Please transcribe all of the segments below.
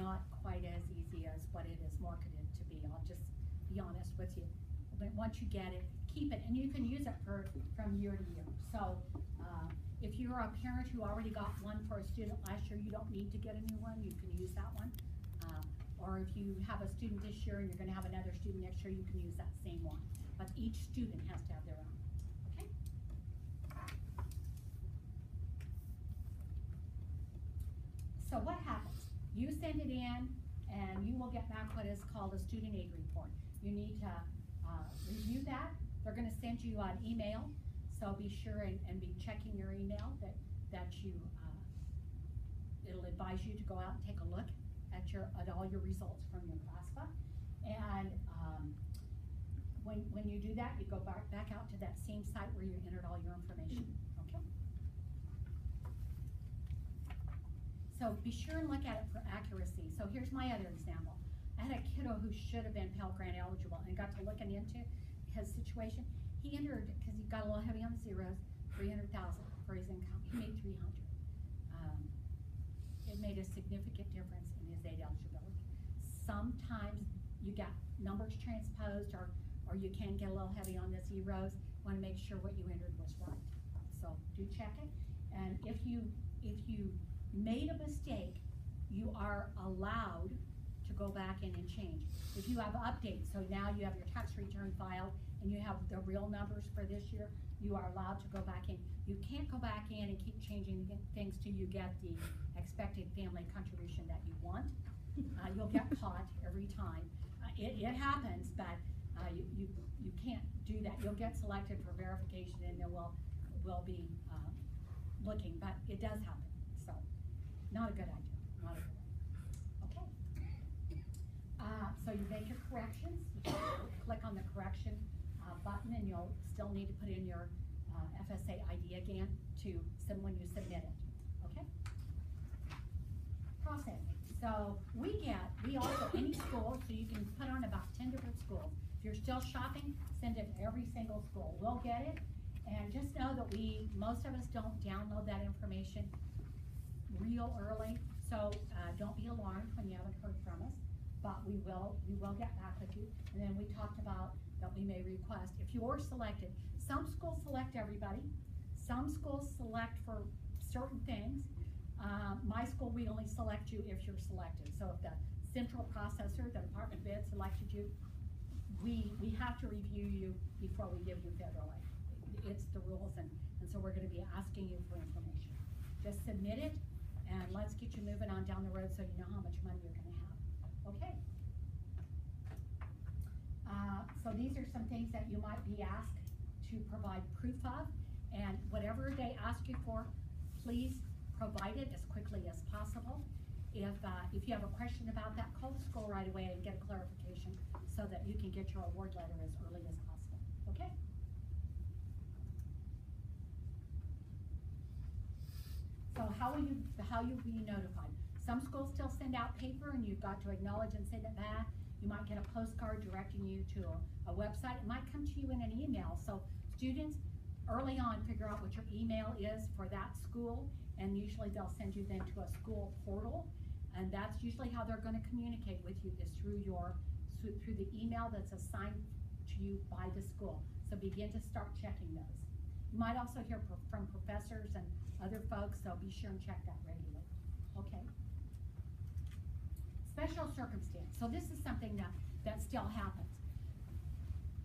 not quite as easy as what it is marketed to be. I'll just be honest with you. But once you get it, keep it, and you can use it from year to year. So if you're a parent who already got one for a student last year, you don't need to get a new one. You can use that one. Or if you have a student this year and you're going to have another student next year, you can use that same one. But each student has to have their own. Okay? So what happens? You send it in, and you will get back what is called a student aid report. You need to review that. They're going to send you an email, so be sure and be checking your email that you. It'll advise you to go out and take a look at all your results from your FAFSA, and when you do that, you go back out to that same site where you entered all your information. Okay. So be sure and look at it for accuracy. So here's my other example. I had a kiddo who should have been Pell Grant eligible and got to looking into his situation. He entered, because he got a little heavy on the zeros, 300,000 for his income. He made 300. It made a significant difference in his aid eligibility. Sometimes you get numbers transposed, or you can get a little heavy on the zeros. You want to make sure what you entered was right. So do check it. And if you made a mistake, you are allowed to go back in and change. If you have updates, so now you have your tax return filed and you have the real numbers for this year, you are allowed to go back in. You can't go back in and keep changing things till you get the expected family contribution that you want. You'll get caught every time. It happens, but you can't do that. You'll get selected for verification, and then we'll be looking, but it does happen. So, not a good idea. Not a good idea. Okay. So you make your corrections. You click on the correction button, and you'll still need to put in your FSA ID again to when you submit it. Okay. Processing. So we also, any school, so you can put on about 10 different schools. If you're still shopping, send it to every single school. We'll get it, and just know that most of us don't download that information real early, so don't be alarmed when you haven't heard from us, but we will get back with you. And then we talked about that we may request, if you're selected, some schools select everybody, some schools select for certain things. My school, we only select you if you're selected. So if the central processor, the Department of Ed selected you, we have to review you before we give you federal aid. It's the rules, and so we're going to be asking you for information. Just submit it, and let's get you moving on down the road so you know how much money you're going to have. Okay. So these are some things that you might be asked to provide proof of, and whatever they ask you for, please provide it as quickly as possible. If you have a question about that, call the school right away and get a clarification so that you can get your award letter as early as possible. Okay? So how will you be notified? Some schools still send out paper, and you've got to acknowledge and send it back. You might get a postcard directing you to a website. It might come to you in an email. So students, early on, figure out what your email is for that school, and usually they'll send you then to a school portal, and that's usually how they're going to communicate with you, is through the email that's assigned to you by the school. So begin to start checking those. You might also hear from professors and other folks, so be sure and check that regularly. Okay. Special circumstance. So this is something that still happens.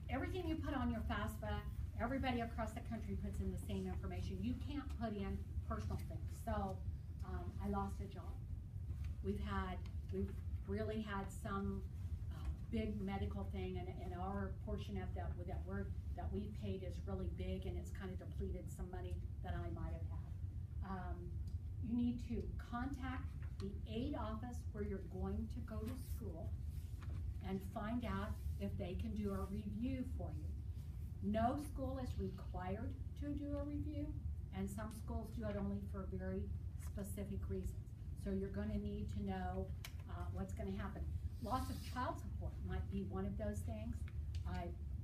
Everything you put on your FAFSA, everybody across the country puts in the same information. You can't put in personal things. So I lost a job. We've really had some big medical thing, and our portion of that we paid is really big, and it's kind of depleted some money that I might have had. You need to contact the aid office where you're going to go to school and find out if they can do a review for you. No school is required to do a review, and some schools do it only for very specific reasons. So you're going to need to know what's going to happen. Loss of child support might be one of those things.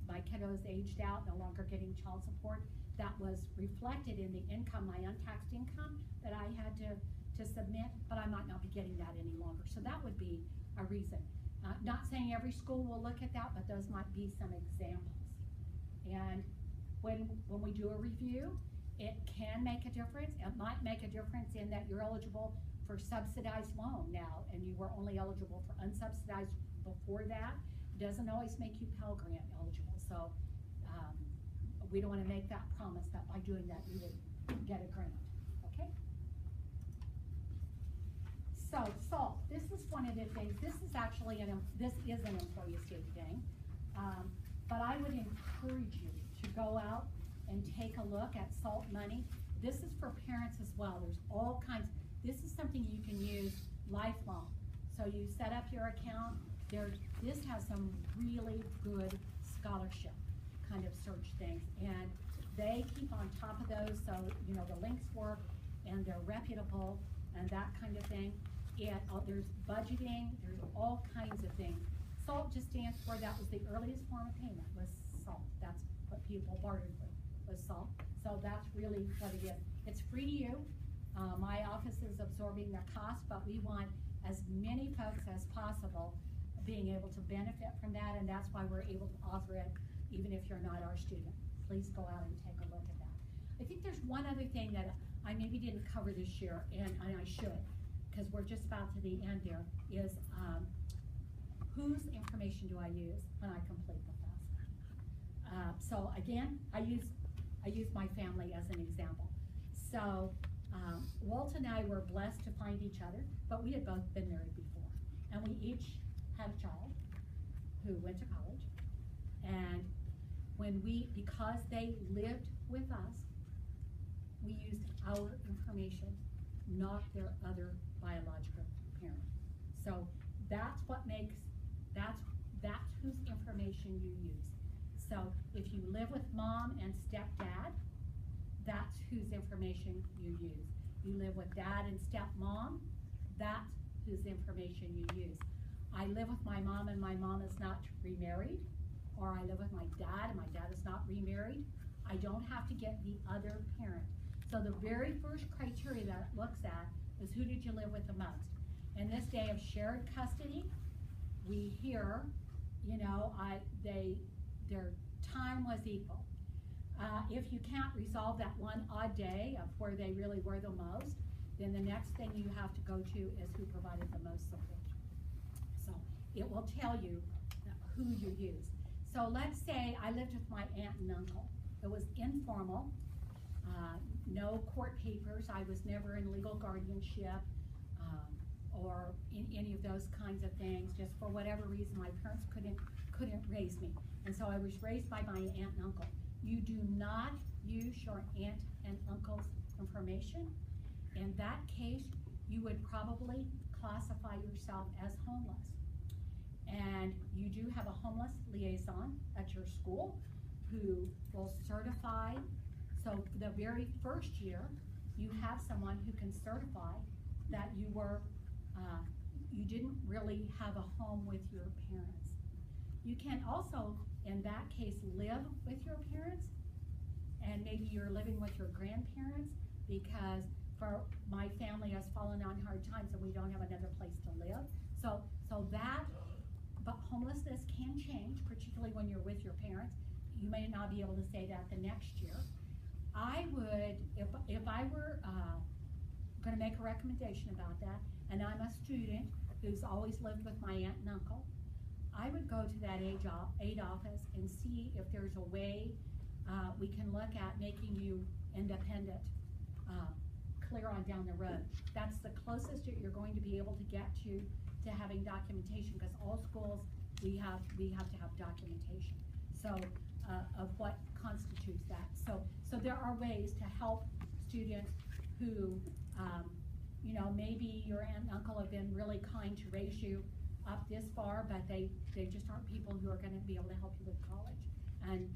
My kiddo's aged out, no longer getting child support. That was reflected in the income, my untaxed income that I had to submit, but I might not be getting that any longer. So that would be a reason. Not saying every school will look at that, but those might be some examples. And when we do a review, it can make a difference. It might make a difference in that you're eligible for subsidized loan now, and you were only eligible for unsubsidized before that. It doesn't always make you Pell Grant eligible, so we don't want to make that promise that by doing that you would get a grant, okay? So, SALT, this is one of the things, this is actually this is an employee estate thing, but I would encourage you to go out and take a look at SALT money. This is for parents as well. There's all kinds, this is something you can use lifelong. So you set up your account, this has some really good scholarship kind of search things, and they keep on top of those, so you know the links work and they're reputable and that kind of thing. And there's budgeting, there's all kinds of things. SALT just stands for, that was the earliest form of payment, was SALT. That's what people bartered with, was SALT. So that's really what it is. It's free to you. My office is absorbing the cost, but we want as many folks as possible being able to benefit from that, and that's why we're able to offer it even if you're not our student. Please go out and take a look at that. I think there's one other thing that I maybe didn't cover this year, and I should, because we're just about to the end there, is whose information do I use when I complete the FAFSA? So again, I use my family as an example. So Walt and I were blessed to find each other, but we had both been married before. And we each had a child who went to college. And because they lived with us, we used our information, not their other biological parent. So that's what makes, that's whose information you use. So if you live with mom and stepdad, that's whose information you use. You live with dad and stepmom, that's whose information you use. I live with my mom and my mom is not remarried, or I live with my dad and my dad is not remarried. I don't have to get the other parent. So the very first criteria that it looks at is who did you live with the most. In this day of shared custody, we hear, you know, their time was equal. If you can't resolve that one odd day of where they really were the most, then the next thing you have to go to is who provided the most support. So it will tell you who you use. So let's say I lived with my aunt and uncle. It was informal, no court papers. I was never in legal guardianship or in any of those kinds of things. Just for whatever reason, my parents couldn't raise me. And so I was raised by my aunt and uncle. You do not use your aunt and uncle's information. In that case, you would probably classify yourself as homeless. And you do have a homeless liaison at your school who will certify. So for the very first year, you have someone who can certify that you were, you didn't really have a home with your parents. You can also, in that case, live with your parents, and maybe you're living with your grandparents, because for my family has fallen on hard times and we don't have another place to live. So that, but homelessness can change, particularly when you're with your parents. You may not be able to say that the next year. I would, if I were going to make a recommendation about that, and I'm a student who's always lived with my aunt and uncle, I would go to that aid office and see if there's a way we can look at making you independent, clear on down the road. That's the closest you're going to be able to get to having documentation, because all schools, we have to have documentation. So of what constitutes that. So there are ways to help students who, you know, maybe your aunt and uncle have been really kind to raise you up this far, but they just aren't people who are going to be able to help you with college. And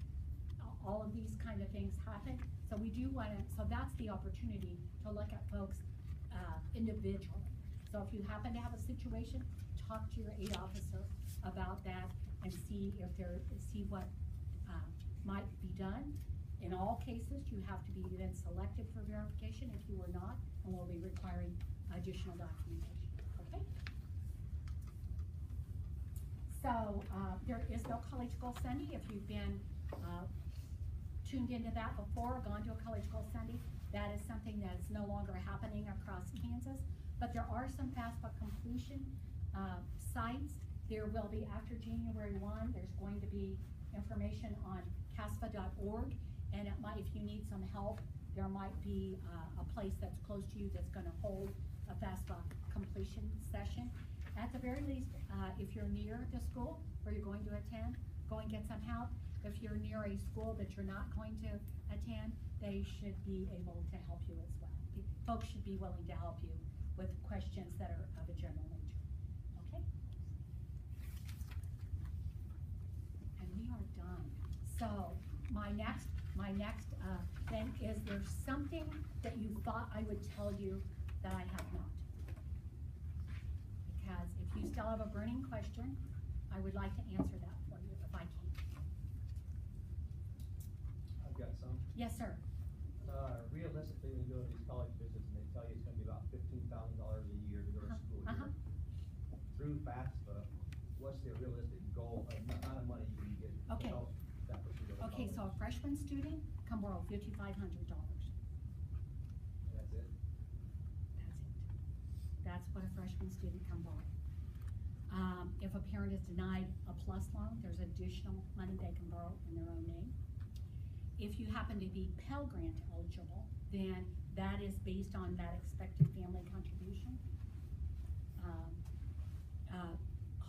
all of these kind of things happen. So we do want to, so that's the opportunity to look at folks individually. So if you happen to have a situation, talk to your aid officer about that and see what might be done. In all cases, you have to be then selected for verification if you were not, and we'll be requiring additional documentation. Okay? So, there is no College Goal Sunday. If you've been, tuned into that before, gone to a College Goal Sunday, that is something that is no longer happening across Kansas. But there are some FAFSA completion, sites. There will be, after January 1, there's going to be information on CASFA.org, and it might, if you need some help, there might be a place that's close to you that's gonna hold a FAFSA completion session. At the very least, if you're near the school where you're going to attend, go and get some help. If you're near a school that you're not going to attend, they should be able to help you as well. Folks should be willing to help you with questions that are of a general nature, okay? And we are done. So my next thing is, there's something that you thought I would tell you that I have not. Because if you still have a burning question, I would like to answer that for you if I can. I've got some. Yes, sir. Realistically, when you go to these college visits and they tell you it's gonna be about $15,000 a year to go to school here. Through FAFSA, what's the realistic goal, amount of money you can get? to Okay. help that person go to Okay, so a college? freshman student can borrow $5,500. That's it? That's it. That's what a freshman student can borrow. If a parent is denied a PLUS loan, there's additional money they can borrow in their own name. If you happen to be Pell Grant eligible, then that is based on that expected family contribution.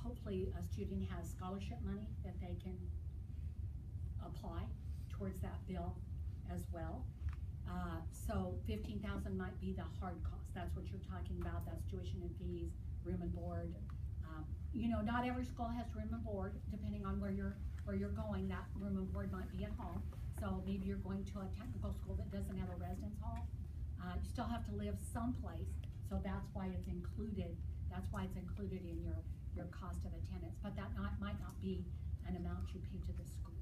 Hopefully a student has scholarship money that they can apply towards that bill as well. So 15,000 might be the hard cost. That's what you're talking about. That's tuition and fees, room and board. You know, not every school has room and board, depending on where you're going. That room and board might be at home. So maybe you're going to a technical school that doesn't have a residence hall. You still have to live someplace, so that's why it's included. That's why it's included in your cost of attendance. But that might not be an amount you pay to the school.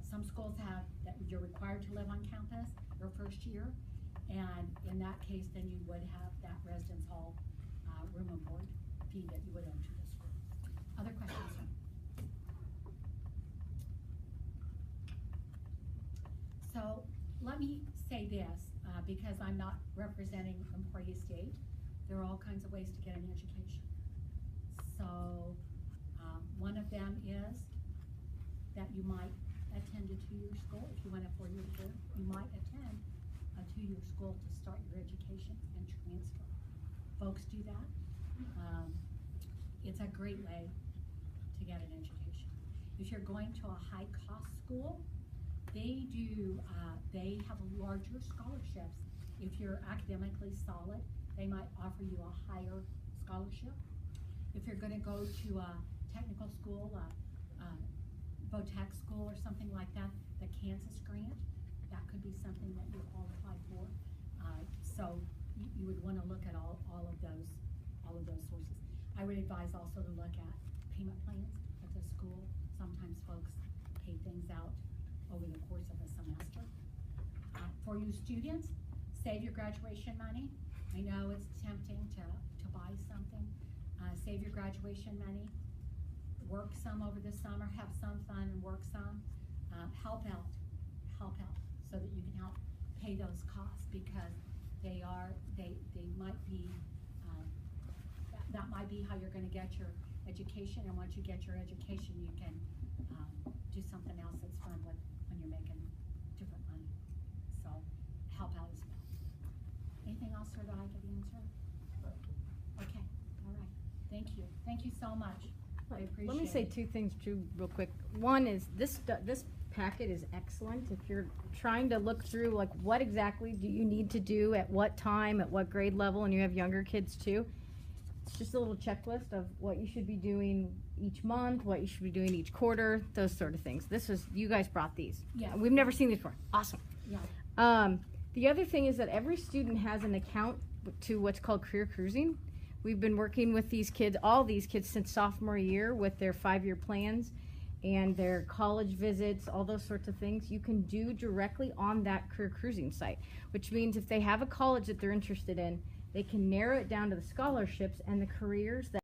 Some schools have that you're required to live on campus your first year, and in that case, then you would have that residence hall room and board fee that you would owe to the school. Other questions, sir? So let me say this, because I'm not representing Emporia State. There are all kinds of ways to get an education. So one of them is that you might attend a two-year school. If you went a four-year school, you might attend a two-year school to start your education and transfer. Folks do that. It's a great way to get an education. If you're going to a high-cost school, they have larger scholarships. If you're academically solid, they might offer you a higher scholarship. If you're gonna go to a technical school, VOTEC school or something like that, the Kansas grant, that could be something that you qualify for. So you would wanna look at all of those sources. I would advise also to look at payment plans at the school. Sometimes folks pay things out over the course of a semester. For you students, save your graduation money. I know it's tempting to buy something. Save your graduation money. Work some over the summer, have some fun and work some. Help out, so that you can help pay those costs, because they might be, that might be how you're gonna get your education, and once you get your education, you can do something else that's fun when you're making different money. So help out as well. Anything else, sir, that I could answer? Okay, all right. Thank you so much. I appreciate it. Let me say two things too, real quick. One is this packet is excellent. If you're trying to look through, like, what exactly do you need to do at what time, at what grade level, and you have younger kids too, it's just a little checklist of what you should be doing each month, what you should be doing each quarter, those sort of things. You guys brought these. Yeah. We've never seen these before. Awesome. Yeah. The other thing is that every student has an account to what's called Career Cruising. We've been working with these kids, all these kids, since sophomore year with their 5-year plans and their college visits, all those sorts of things. You can do directly on that Career Cruising site, which means if they have a college that they're interested in, they can narrow it down to the scholarships and the careers that